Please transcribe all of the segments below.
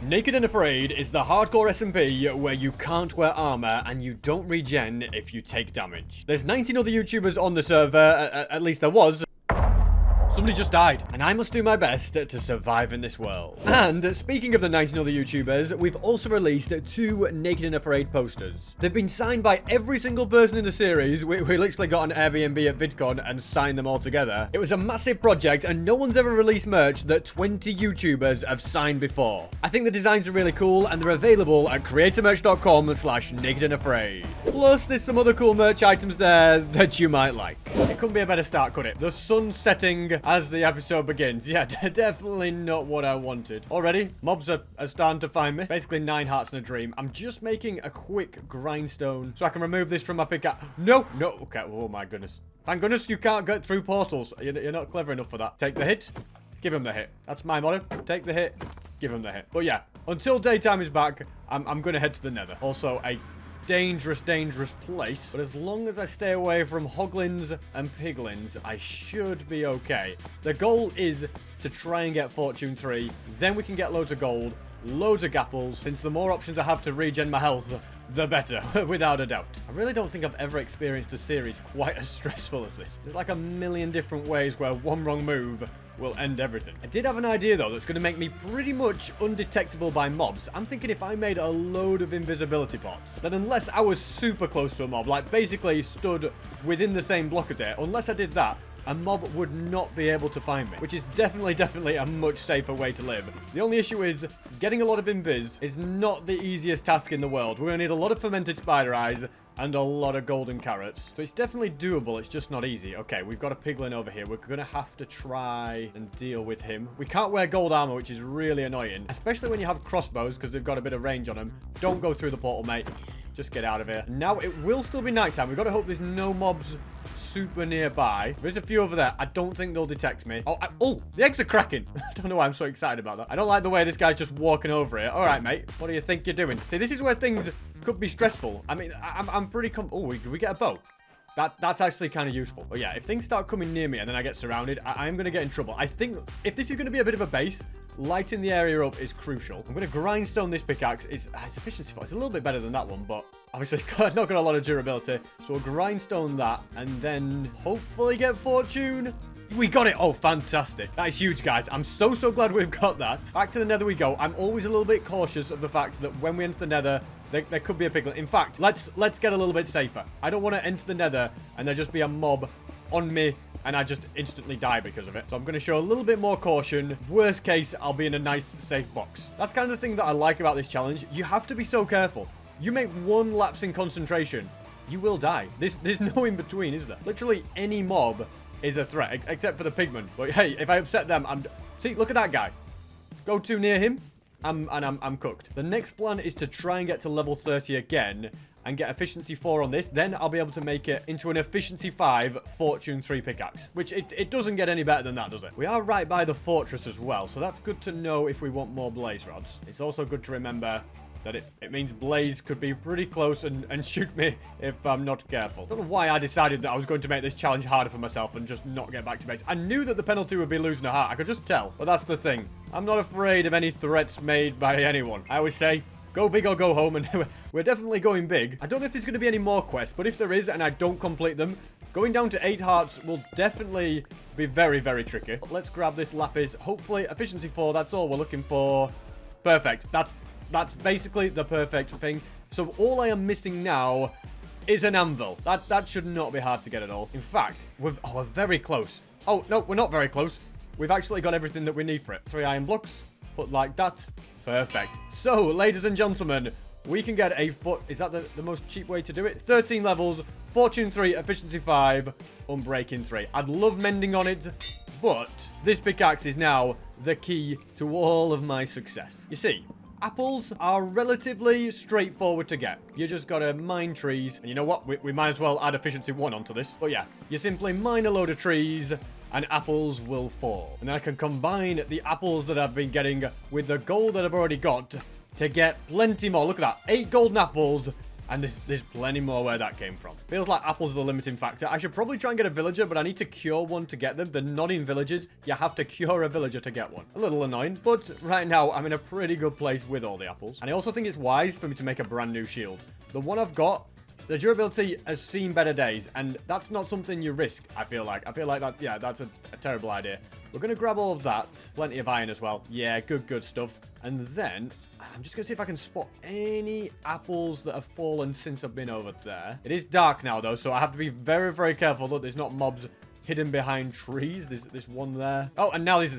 Naked and Afraid is the hardcore SMP where you can't wear armor and you don't regen if you take damage. There's 19 other YouTubers on the server, at least there was. Somebody just died, and I must do my best to survive in this world. And speaking of the 19 other YouTubers, we've also released 2 Naked and Afraid posters. They've been signed by every single person in the series. We literally got an Airbnb at VidCon and signed them all together. It was a massive project, and no one's ever released merch that 20 YouTubers have signed before. I think the designs are really cool, and they're available at creatormerch.com/nakedandafraid. Plus, there's some other cool merch items there that you might like. It couldn't be a better start, could it? The sun setting as the episode begins. Yeah, definitely not what I wanted. Already, mobs are starting to find me. Basically 9 hearts and a dream. I'm just making a quick grindstone so I can remove this from my pickaxe. No. Okay, oh my goodness. Thank goodness you can't get through portals. You're not clever enough for that. Take the hit, give him the hit. That's my motto. Take the hit, give him the hit. But yeah, until daytime is back, I'm going to head to the Nether. Also, a dangerous place, but as long as I stay away from hoglins and piglins, I should be okay. The goal is to try and get Fortune 3, then we can get loads of gold, loads of gapples, since the more options I have to regen my health, the better, without a doubt. I really don't think I've ever experienced a series quite as stressful as this. There's like a million different ways where one wrong move will end everything. I did have an idea though that's going to make me pretty much undetectable by mobs. I'm thinking if I made a load of invisibility pots, then unless I was super close to a mob, like basically stood within the same block as it, unless I did that, a mob would not be able to find me, which is definitely a much safer way to live. The only issue is getting a lot of invis is not the easiest task in the world. We're going to need a lot of fermented spider eyes and a lot of golden carrots. So it's definitely doable, it's just not easy. Okay, we've got a piglin over here. We're gonna have to try and deal with him. We can't wear gold armor, which is really annoying, especially when you have crossbows, because they've got a bit of range on them. Don't go through the portal, mate. Just get out of here. Now, it will still be nighttime. We've got to hope there's no mobs super nearby. There's a few over there. I don't think they'll detect me. Oh, the eggs are cracking. I don't know why I'm so excited about that. I don't like the way this guy's just walking over here. All right, mate. What do you think you're doing? See, this is where things could be stressful. I mean, I'm pretty oh, we get a boat. That's actually kind of useful. But yeah, if things start coming near me and then I get surrounded, I'm going to get in trouble. I think if this is going to be a bit of a base, lighting the area up is crucial. I'm going to grindstone this pickaxe. It's efficiency 4. It's a little bit better than that one, but obviously it's not got a lot of durability. So we'll grindstone that and then hopefully get fortune. We got it. Oh, fantastic. That is huge, guys. I'm so glad we've got that. Back to the Nether we go. I'm always a little bit cautious of the fact that when we enter the Nether, there could be a piglin. In fact, let's get a little bit safer. I don't want to enter the Nether and there just be a mob on me and I just instantly die because of it. So I'm going to show a little bit more caution. Worst case, I'll be in a nice, safe box. That's kind of the thing that I like about this challenge. You have to be so careful. You make one lapse in concentration, you will die. There's no in between, is there? Literally any mob is a threat, except for the pigmen. But hey, if I upset them, see, look at that guy. Go too near him, I'm cooked. The next plan is to try and get to level 30 again and get efficiency 4 on this. Then I'll be able to make it into an efficiency 5 fortune 3 pickaxe, which it doesn't get any better than that, does it? We are right by the fortress as well, so that's good to know if we want more blaze rods. It's also good to remember that it means Blaze could be pretty close and shoot me if I'm not careful. I don't know why I decided that I was going to make this challenge harder for myself and just not get back to base. I knew that the penalty would be losing a heart. I could just tell. But that's the thing. I'm not afraid of any threats made by anyone. I always say, go big or go home, and we're definitely going big. I don't know if there's going to be any more quests, but if there is and I don't complete them, going down to 8 hearts will definitely be very tricky. Let's grab this lapis. Hopefully, efficiency 4, that's all we're looking for. Perfect. That's basically the perfect thing. So all I am missing now is an anvil. That should not be hard to get at all. In fact, we're very close. Oh, no, we're not very close. We've actually got everything that we need for it. 3 iron blocks, put like that. Perfect. So, ladies and gentlemen, we can get a foot. Is that the most cheap way to do it? 13 levels, fortune 3, efficiency 5, unbreaking 3. I'd love mending on it, but this pickaxe is now the key to all of my success. You see, apples are relatively straightforward to get. You just gotta mine trees. And you know what? We might as well add efficiency 1 onto this. But yeah, you simply mine a load of trees and apples will fall. And then I can combine the apples that I've been getting with the gold that I've already got to get plenty more. Look at that. 8 golden apples And there's plenty more where that came from. Feels like apples are the limiting factor. I should probably try and get a villager, but I need to cure one to get them. They're not in villages. You have to cure a villager to get one. A little annoying, but right now I'm in a pretty good place with all the apples. And I also think it's wise for me to make a brand new shield. The one I've got, the durability has seen better days, and that's not something you risk, I feel like. I feel like that, yeah, that's a terrible idea. We're going to grab all of that. Plenty of iron as well. Yeah, good stuff. And then I'm just going to see if I can spot any apples that have fallen since I've been over there. It is dark now, though, so I have to be very, very careful that there's not mobs hidden behind trees. There's this one there. Oh, and now there's...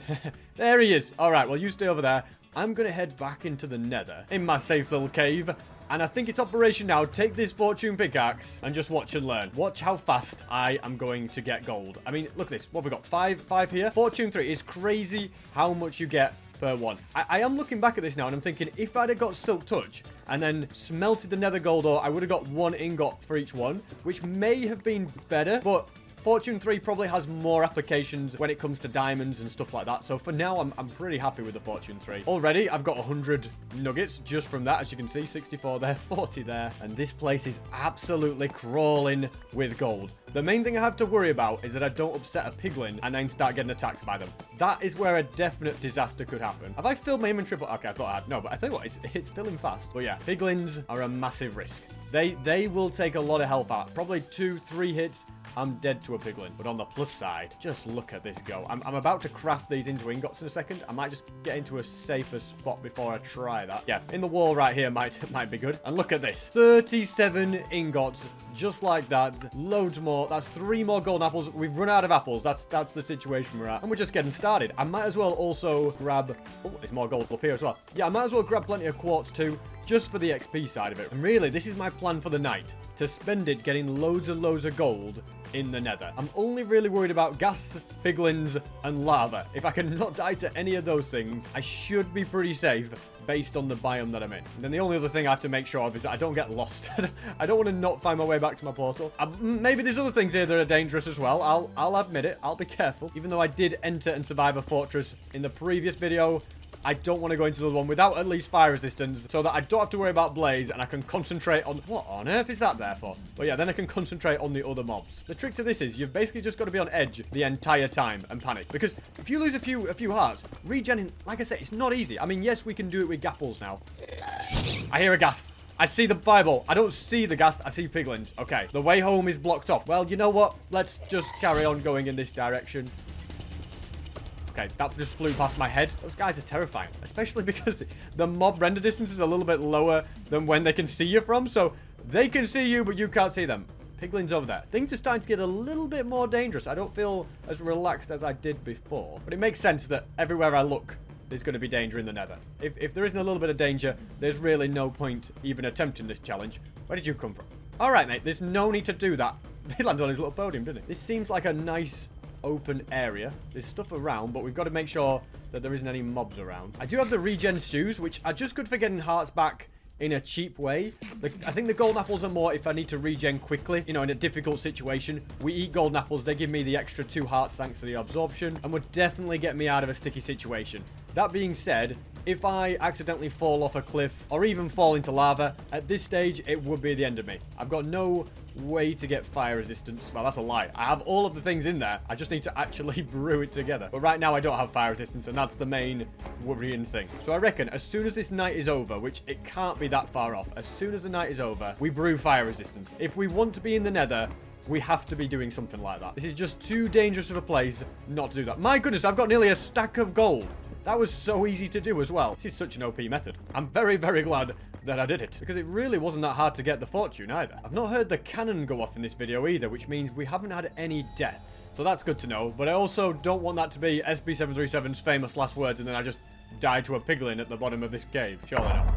there he is. All right, well, you stay over there. I'm going to head back into the Nether in my safe little cave. And I think it's operation now. Take this fortune pickaxe and just watch and learn. Watch how fast I am going to get gold. I mean, look at this. What have we got? Five here. Fortune 3 is crazy how much you get per one. I am looking back at this now and I'm thinking if I'd have got Silk Touch and then smelted the nether gold ore, I would have got 1 ingot for each one, which may have been better, but Fortune 3 probably has more applications when it comes to diamonds and stuff like that. So for now, I'm pretty happy with the Fortune 3. Already, I've got 100 nuggets just from that. As you can see, 64 there, 40 there. And this place is absolutely crawling with gold. The main thing I have to worry about is that I don't upset a piglin and then start getting attacked by them. That is where a definite disaster could happen. Have I filled my inventory? Okay, I thought I had. No, but I tell you what, it's filling fast. But yeah, piglins are a massive risk. They will take a lot of health out. Probably 2-3 hits. I'm dead to a piglin. But on the plus side, just look at this go. I'm about to craft these into ingots in a second. I might just get into a safer spot before I try that. Yeah, in the wall right here might be good. And look at this. 37 ingots, just like that. Loads more. That's 3 more golden apples. We've run out of apples. That's the situation we're at. And we're just getting started. I might as well also grab... Oh, there's more gold up here as well. Yeah, I might as well grab plenty of quartz too, just for the XP side of it. And really, this is my plan for the night. To spend it getting loads and loads of gold in the Nether. I'm only really worried about ghasts, piglins, and lava. If I can not die to any of those things, I should be pretty safe based on the biome that I'm in. And then the only other thing I have to make sure of is that I don't get lost. I don't want to not find my way back to my portal. Maybe there's other things here that are dangerous as well. I'll admit it. I'll be careful. Even though I did enter and survive a fortress in the previous video, I don't want to go into another one without at least fire resistance so that I don't have to worry about blaze and I can concentrate on... What on earth is that there for? But yeah, then I can concentrate on the other mobs. The trick to this is you've basically just got to be on edge the entire time and panic. Because if you lose a few hearts, regening, like I said, it's not easy. I mean, yes, we can do it with gapples now. I hear a ghast. I see the fireball. I don't see the ghast. I see piglins. Okay, the way home is blocked off. Well, you know what? Let's just carry on going in this direction. Okay, that just flew past my head. Those guys are terrifying, especially because the mob render distance is a little bit lower than when they can see you from. So they can see you, but you can't see them. Piglins over there. Things are starting to get a little bit more dangerous. I don't feel as relaxed as I did before. But it makes sense that everywhere I look, there's going to be danger in the Nether. If there isn't a little bit of danger, there's really no point even attempting this challenge. Where did you come from? All right, mate. There's no need to do that. He landed on his little podium, didn't he? This seems like a nice open area. There's stuff around, but we've got to make sure that there isn't any mobs around. I do have the regen stews, which are just good for getting hearts back in a cheap way. I think the golden apples are more if I need to regen quickly, you know, in a difficult situation. We eat golden apples, they give me the extra 2 hearts thanks to the absorption, and would definitely get me out of a sticky situation. That being said, if I accidentally fall off a cliff or even fall into lava, at this stage, it would be the end of me. I've got no way to get fire resistance. Well, that's a lie. I have all of the things in there. I just need to actually brew it together. But right now, I don't have fire resistance, and that's the main worrying thing. So I reckon as soon as this night is over, which it can't be that far off, as soon as the night is over, we brew fire resistance. If we want to be in the Nether, we have to be doing something like that. This is just too dangerous of a place not to do that. My goodness, I've got nearly a stack of gold. That was so easy to do as well. This is such an OP method. I'm very, very glad that I did it, because it really wasn't that hard to get the fortune either. I've not heard the cannon go off in this video either, which means we haven't had any deaths. So that's good to know, but I also don't want that to be SB737's famous last words and then I just die to a piglin at the bottom of this cave. Surely not.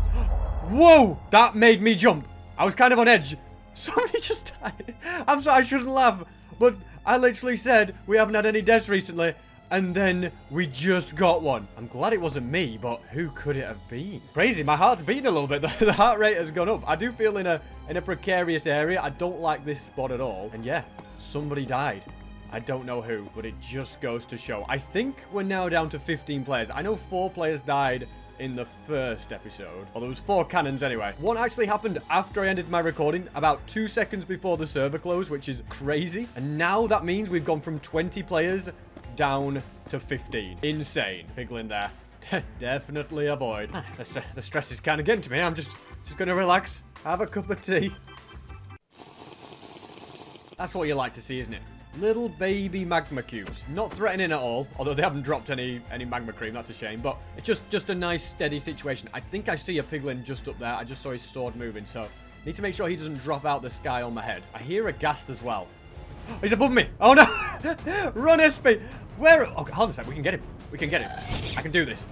Whoa! That made me jump. I was kind of on edge. Somebody just died. I'm sorry, I shouldn't laugh, but I literally said we haven't had any deaths recently, and then we just got one. I'm glad it wasn't me, but who could it have been? Crazy, my heart's beating a little bit. The heart rate has gone up. I do feel in a precarious area. I don't like this spot at all. And yeah, somebody died. I don't know who, but it just goes to show. I think we're now down to 15 players. I know 4 players died in the first episode. Well, there was 4 cannons anyway. One actually happened after I ended my recording, about 2 seconds before the server closed, which is crazy. And now that means we've gone from 20 players down to 15. Insane. Piglin there. Definitely avoid. The stress is kind of getting to me. I'm just going to relax, have a cup of tea. That's what you like to see, isn't it? Little baby magma cubes. Not threatening at all, although they haven't dropped any magma cream. That's a shame, but it's just a nice, steady situation. I think I see a piglin just up there. I just saw his sword moving, so need to make sure he doesn't drop out the sky on my head. I hear a ghast as well. He's above me. Oh, no. Run, SP. Where? Oh, hold on a sec. We can get him. We can get him. I can do this.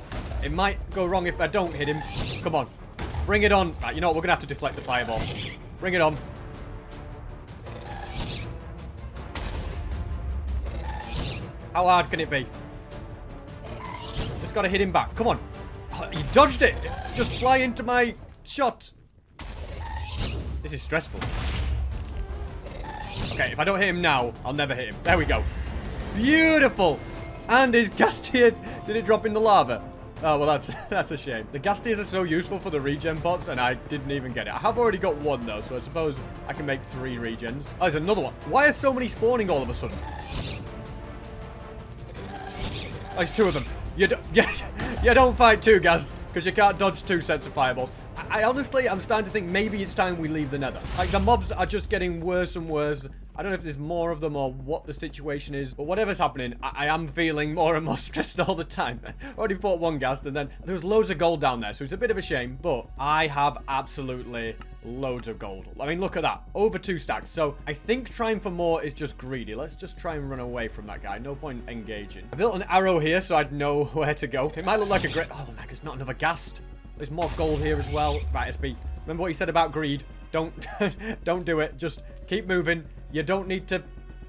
It might go wrong if I don't hit him. Come on. Bring it on. Right, you know what? We're going to have to deflect the fireball. Bring it on. How hard can it be? Just got to hit him back. Come on. Oh, he dodged it. Just fly into my shot. This is stressful. Okay, if I don't hit him now, I'll never hit him. There we go. Beautiful. And his ghastier, did it drop in the lava? Oh, well, that's a shame. The ghastiers are so useful for the regen pots, and I didn't even get it. I have already got 1, though, so I suppose I can make 3 regens. Oh, there's another one. Why are so many spawning all of a sudden? Oh, there's 2 of them. You don't fight 2 ghast, because you can't dodge 2 sets of fireballs. I honestly, I'm starting to think maybe it's time we leave the nether. Like, the mobs are just getting worse and worse. I don't know if there's more of them or what the situation is, but whatever's happening, I am feeling more and more stressed all the time. Already fought 1 ghast, and then there was loads of gold down there, so it's a bit of a shame, but I have absolutely loads of gold. I mean, look at that. Over 2 stacks. So I think trying for more is just greedy. Let's just try and run away from that guy. No point engaging. I built an arrow here so I'd know where to go. It might look like a great... Oh, my, there's not another ghast. There's more gold here as well. Right, SB. Remember what you said about greed? Don't do it. Just keep moving. You don't need to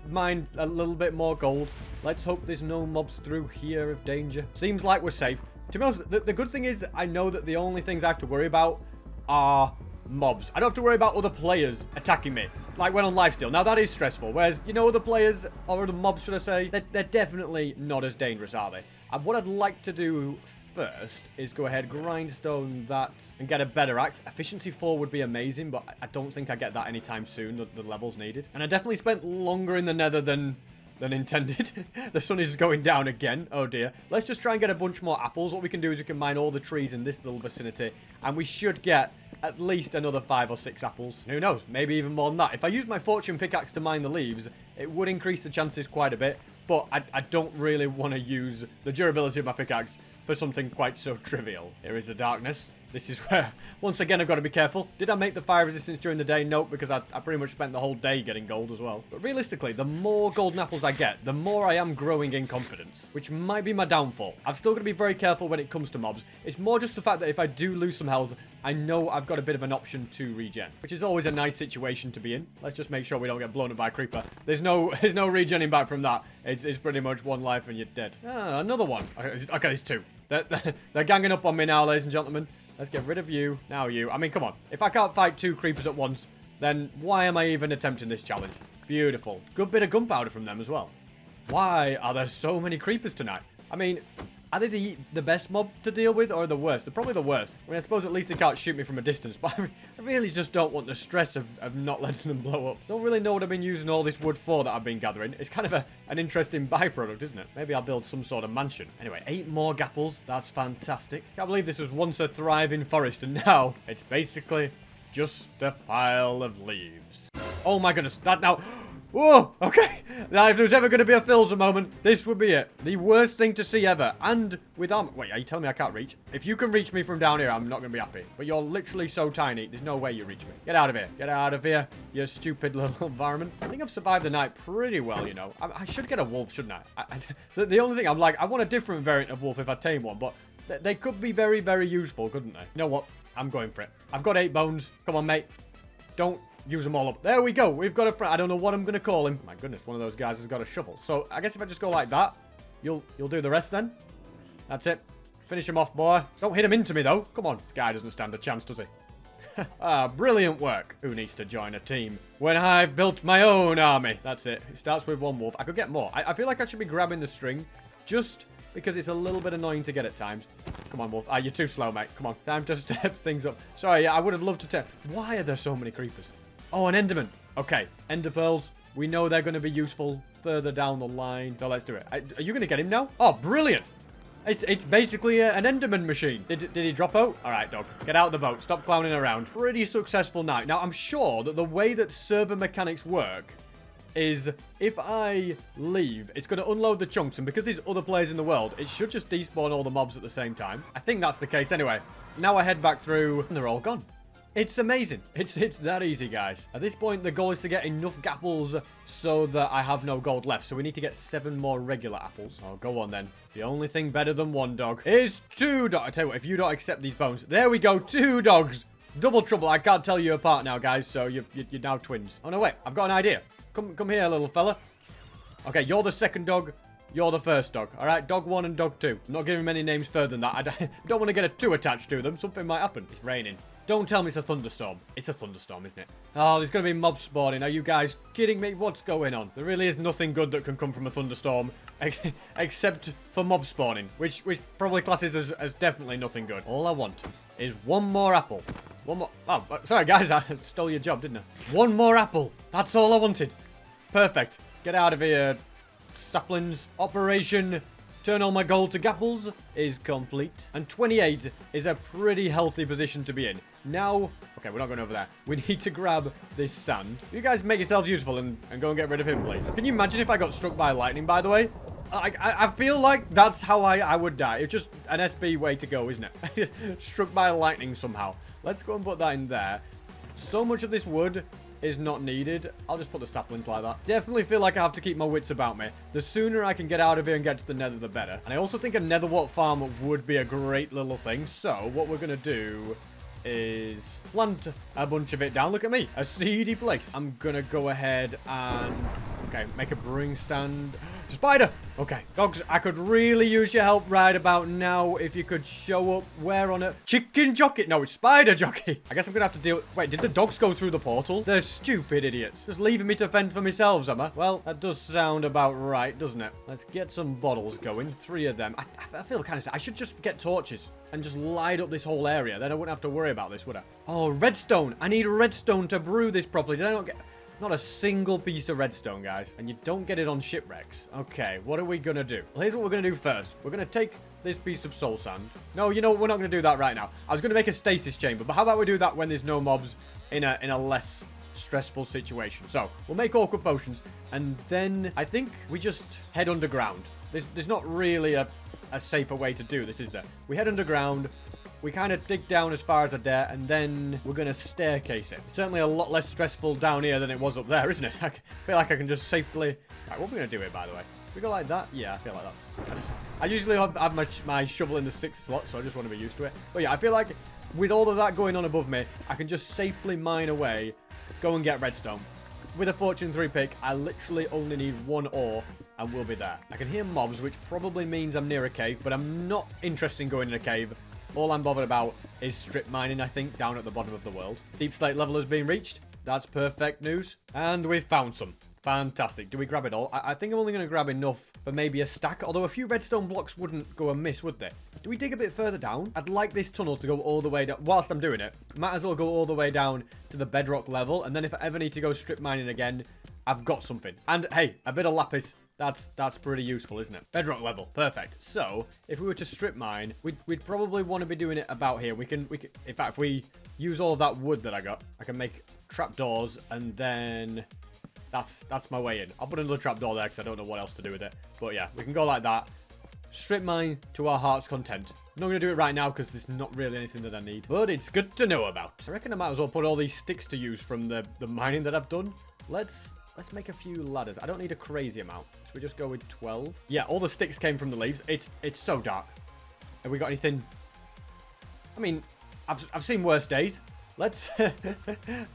mine a little bit more gold. Let's hope there's no mobs through here of danger. Seems like we're safe. To be honest, the good thing is I know that the only things I have to worry about are mobs. I don't have to worry about other players attacking me, like when on lifesteal. Now, that is stressful. Whereas, you know, other players, or other mobs, should I say, they're definitely not as dangerous, are they? And what I'd like to do first is go ahead, grindstone that, and get a better axe. Efficiency 4 would be amazing, but I don't think I get that anytime soon, the levels needed. And I definitely spent longer in the nether than intended. The sun is going down again. Oh dear. Let's just try and get a bunch more apples. What we can do is we can mine all the trees in this little vicinity, and we should get at least another 5 or 6 apples. Who knows? Maybe even more than that. If I use my fortune pickaxe to mine the leaves, it would increase the chances quite a bit, but I don't really want to use the durability of my pickaxe for something quite so trivial. Here is the darkness. This is where, once again, I've got to be careful. Did I make the fire resistance during the day? Nope, because I pretty much spent the whole day getting gold as well. But realistically, the more golden apples I get, the more I am growing in confidence, which might be my downfall. I'm still going to be very careful when it comes to mobs. It's more just the fact that if I do lose some health, I know I've got a bit of an option to regen, which is always a nice situation to be in. Let's just make sure we don't get blown up by a creeper. There's no regening back from that. It's pretty much 1 life and you're dead. Ah, another one. Okay, there's 2. They're ganging up on me now, ladies and gentlemen. Let's get rid of you. Now you. I mean, come on. If I can't fight 2 creepers at once, then why am I even attempting this challenge? Beautiful. Good bit of gunpowder from them as well. Why are there so many creepers tonight? I mean, are they the best mob to deal with or the worst? They're probably the worst. I mean, I suppose at least they can't shoot me from a distance, but I really just don't want the stress of not letting them blow up. Don't really know what I've been using all this wood for that I've been gathering. It's kind of an interesting byproduct, isn't it? Maybe I'll build some sort of mansion. Anyway, 8 more gapples. That's fantastic. Can't believe this was once a thriving forest, and now it's basically just a pile of leaves. Oh my goodness, that now... Whoa, okay. Now, if there's ever going to be a Philza moment, this would be it. The worst thing to see ever. And with armor... Wait, are you telling me I can't reach? If you can reach me from down here, I'm not going to be happy. But you're literally so tiny, there's no way you reach me. Get out of here. Get out of here, you stupid little environment. I think I've survived the night pretty well, you know. I should get a wolf, shouldn't I? The only thing, I'm like, I want a different variant of wolf if I tame one, but they could be very, very useful, couldn't they? You know what? I'm going for it. I've got 8 bones. Come on, mate. Don't use them all up. There we go. We've got a friend. I don't know what I'm going to call him. My goodness, one of those guys has got a shovel. So I guess if I just go like that, you'll do the rest then. That's it. Finish him off, boy. Don't hit him into me, though. Come on. This guy doesn't stand a chance, does he? Ah, brilliant work. Who needs to join a team when I've built my own army? That's it. It starts with 1 wolf. I could get more. I feel like I should be grabbing the string just because it's a little bit annoying to get at times. Come on, Wolf. Ah, you're too slow, mate. Come on. Time to step things up. Sorry, I would have loved to tell. Why are there so many creepers? Oh, an Enderman. Okay, Ender Pearls. We know they're going to be useful further down the line. So let's do it. Are you going to get him now? Oh, brilliant. It's basically an Enderman machine. Did he drop out? All right, dog. Get out of the boat. Stop clowning around. Pretty successful night. Now, I'm sure that the way that server mechanics work is if I leave, it's going to unload the chunks. And because there's other players in the world, it should just despawn all the mobs at the same time. I think that's the case anyway. Now I head back through and they're all gone. It's amazing. It's that easy, guys. At this point, the goal is to get enough apples so that I have no gold left. So we need to get 7 more regular apples. Oh, go on then. The only thing better than 1 dog is 2 dogs. I tell you what, if you don't accept these bones, there we go, 2 dogs. Double trouble. I can't tell you apart now, guys. So you're now twins. Oh no, wait. I've got an idea. Come here, little fella. Okay, you're the second dog. You're the first dog. All right, dog 1 and dog 2. I'm not giving many names further than that. I don't want to get a 2 attached to them. Something might happen. It's raining. Don't tell me it's a thunderstorm. It's a thunderstorm, isn't it? Oh, there's going to be mobs spawning. Are you guys kidding me? What's going on? There really is nothing good that can come from a thunderstorm except for mob spawning, which probably classes as definitely nothing good. All I want is 1 more apple. 1 more. Oh, sorry, guys. I stole your job, didn't I? 1 more apple. That's all I wanted. Perfect. Get out of here, saplings. Operation Turn all my gold to gapples is complete. And 28 is a pretty healthy position to be in. Now, okay, we're not going over there. We need to grab this sand. You guys make yourselves useful and go and get rid of him, please. Can you imagine if I got struck by lightning, by the way? I feel like that's how I would die. It's just an SB way to go, isn't it? Struck by lightning somehow. Let's go and put that in there. So much of this wood is not needed. I'll just put the saplings like that. Definitely feel like I have to keep my wits about me. The sooner I can get out of here and get to the nether, the better. And I also think a nether wart farm would be a great little thing. So what we're going to do is plant a bunch of it down. Look at me, a seedy place. I'm going to go ahead and, okay, make a brewing stand. Spider! Okay, dogs, I could really use your help right about now if you could show up. Where on it? Chicken jockey? No, it's spider jockey. I guess I'm gonna have to deal. Wait, did the dogs go through the portal? They're stupid idiots. Just leaving me to fend for myself, am I? Well, that does sound about right, doesn't it? Let's get some bottles going. 3 of them. I feel kind of sad. I should just get torches and just light up this whole area. Then I wouldn't have to worry about this, would I? Oh, redstone. I need redstone to brew this properly. Did I not get... Not a single piece of redstone, guys. And you don't get it on shipwrecks. Okay, what are we going to do? Well, here's what we're going to do first. We're going to take this piece of soul sand. No, you know, we're not going to do that right now. I was going to make a stasis chamber, but how about we do that when there's no mobs in a less stressful situation? So, we'll make awkward potions, and then I think we just head underground. There's not really a safer way to do this, is there? We head underground. We kind of dig down as far as I dare, and then we're going to staircase it. It's certainly a lot less stressful down here than it was up there, isn't it? I feel like I can just safely... Right, what are we going to do here, by the way? Should we go like that? Yeah, I feel like that's... I usually have my shovel in the 6th slot, so I just want to be used to it. But yeah, I feel like with all of that going on above me, I can just safely mine away, go and get redstone. With a Fortune 3 pick, I literally only need 1 ore, and we'll be there. I can hear mobs, which probably means I'm near a cave, but I'm not interested in going in a cave. All I'm bothered about is strip mining, I think, down at the bottom of the world. Deep slate level has been reached. That's perfect news. And we've found some. Fantastic. Do we grab it all? I think I'm only going to grab enough for maybe a stack, although a few redstone blocks wouldn't go amiss, would they? Do we dig a bit further down? I'd like this tunnel to go all the way down. Whilst I'm doing it, might as well go all the way down to the bedrock level, and then if I ever need to go strip mining again, I've got something. And hey, a bit of lapis. That's pretty useful, isn't it? Bedrock level. Perfect. So, if we were to strip mine, we'd probably want to be doing it about here. We can, in fact, if we use all of that wood that I got, I can make trapdoors, and then that's my way in. I'll put another trapdoor there because I don't know what else to do with it. But yeah, we can go like that. Strip mine to our heart's content. I'm not going to do it right now because there's not really anything that I need. But it's good to know about. I reckon I might as well put all these sticks to use from the mining that I've done. Let's make a few ladders. I don't need a crazy amount. So we just go with 12. Yeah, all the sticks came from the leaves. It's so dark. Have we got anything? I mean, I've seen worse days. Let's... yeah,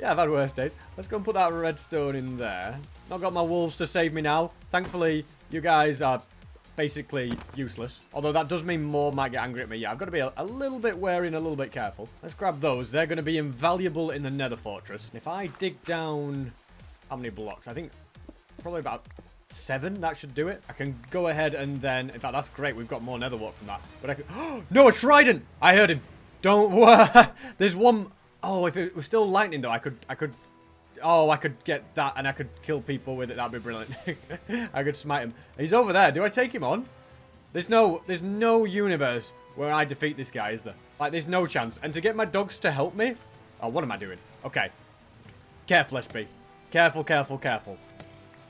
I've had worse days. Let's go and put that redstone in there. Not got my wolves to save me now. Thankfully, you guys are basically useless. Although that does mean more might get angry at me. Yeah, I've got to be a little bit wary and a little bit careful. Let's grab those. They're going to be invaluable in the nether fortress. If I dig down... How many blocks? I think probably about 7. That should do it. I can go ahead and then... In fact, that's great. We've got more nether wart from that. But I could... No, a trident! I heard him. Don't worry. There's one... Oh, if it was still lightning, though, I could... Oh, I could get that and I could kill people with it. That'd be brilliant. I could smite him. He's over there. Do I take him on? There's no universe where I defeat this guy, is there? Like, there's no chance. And to get my dogs to help me... Oh, what am I doing? Okay. Careful, SP. Careful, careful, careful.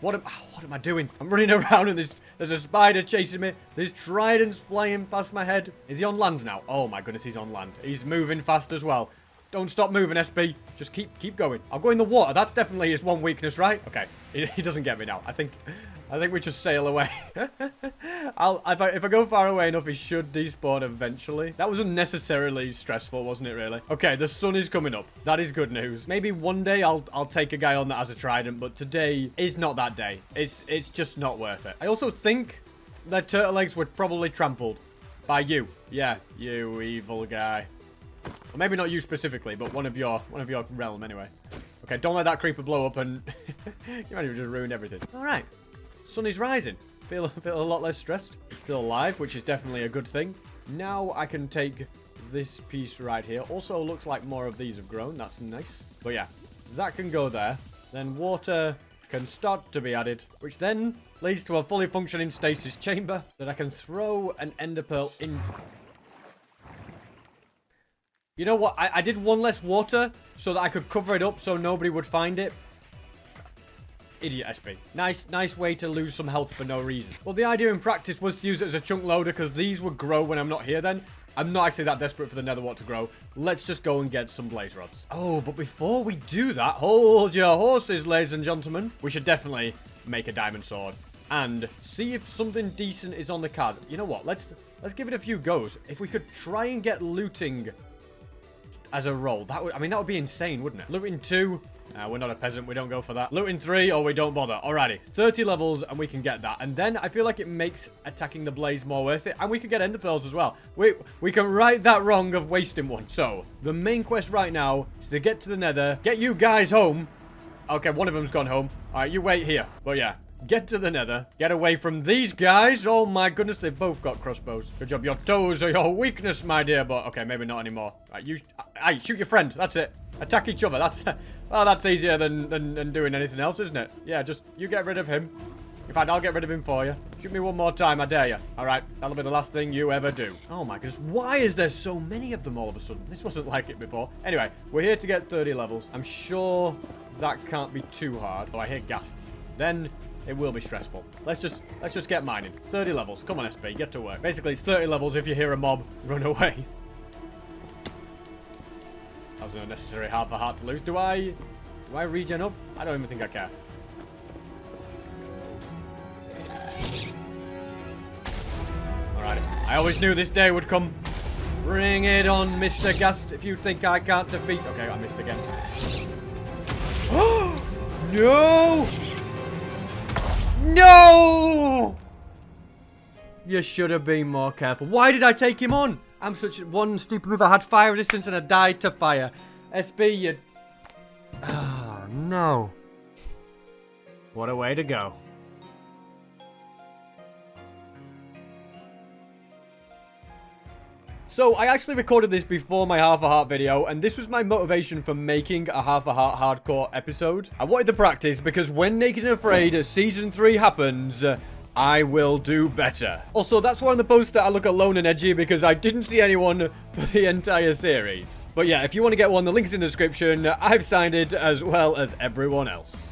What am I doing? I'm running around and there's a spider chasing me. There's tridents flying past my head. Is he on land now? Oh my goodness, he's on land. He's moving fast as well. Don't stop moving, SP. Just keep going. I'll go in the water. That's definitely his one weakness, right? Okay. He doesn't get me now. I think we just sail away. If I go far away enough, he should despawn eventually. That was unnecessarily stressful, wasn't it, really? Okay, the sun is coming up. That is good news. Maybe one day I'll take a guy on that has a trident, but today is not that day. It's just not worth it. I also think that turtle eggs were probably trampled by you. Yeah, you evil guy. Or maybe not you specifically, but one of your realm anyway. Okay, don't let that creeper blow up and you might have just ruined everything. All right. Sun is rising. Feel a lot less stressed. It's still alive, which is definitely a good thing. Now I can take this piece right here. Also looks like more of these have grown. That's nice. But yeah, that can go there. Then water can start to be added, which then leads to a fully functioning stasis chamber that I can throw an ender pearl in. You know what? I did one less water so that I could cover it up so nobody would find it. Idiot SP. Nice way to lose some health for no reason. Well, the idea in practice was to use it as a chunk loader because these would grow when I'm not here then. I'm not actually that desperate for the nether wart to grow. Let's just go and get some blaze rods. Oh, but before we do that, hold your horses, ladies and gentlemen. We should definitely make a diamond sword and see if something decent is on the cards. You know what? Let's give it a few goes. If we could try and get looting as a roll, that would be insane, wouldn't it? Looting 2, we're not a peasant, we don't go for that. Looting 3, or we don't bother. Alrighty, 30 levels and we can get that, and then I feel like it makes attacking the blaze more worth it, and we can get ender pearls as well. We can right that wrong of wasting one. So the main quest right now is to get to the nether, get you guys home. Okay, one of them's gone home. All right, you wait here. But yeah, get to the nether. Get away from these guys. Oh my goodness, they've both got crossbows. Good job. Your toes are your weakness, my dear. But okay, maybe not anymore. Right, shoot your friend. That's it. Attack each other. That's easier than doing anything else, isn't it? Yeah, just you get rid of him. In fact, I'll get rid of him for you. Shoot me one more time, I dare you. All right, that'll be the last thing you ever do. Oh my goodness, why is there so many of them all of a sudden? This wasn't like it before. Anyway, we're here to get 30 levels. I'm sure that can't be too hard. Oh, I hear ghasts. Then it will be stressful. Let's just get mining. 30 levels. Come on, SP, get to work. Basically, it's 30 levels. If you hear a mob, run away. That was an unnecessary half a heart to lose. Do I regen up? I don't even think I care. Alrighty. I always knew this day would come. Bring it on, Mr. Ghast. If you think I can't defeat... Okay, I missed again. Oh! No! No! You should have been more careful. Why did I take him on? I'm such one stupid move. I had fire resistance and I died to fire. SB, you... Oh, no. What a way to go. So, I actually recorded this before my half a heart video, and this was my motivation for making a half a heart hardcore episode. I wanted to practice because when Naked and Afraid Season 3 happens, I will do better. Also, that's why on the poster I look alone and edgy, because I didn't see anyone for the entire series. But yeah, if you want to get one, the link's in the description. I've signed it as well as everyone else.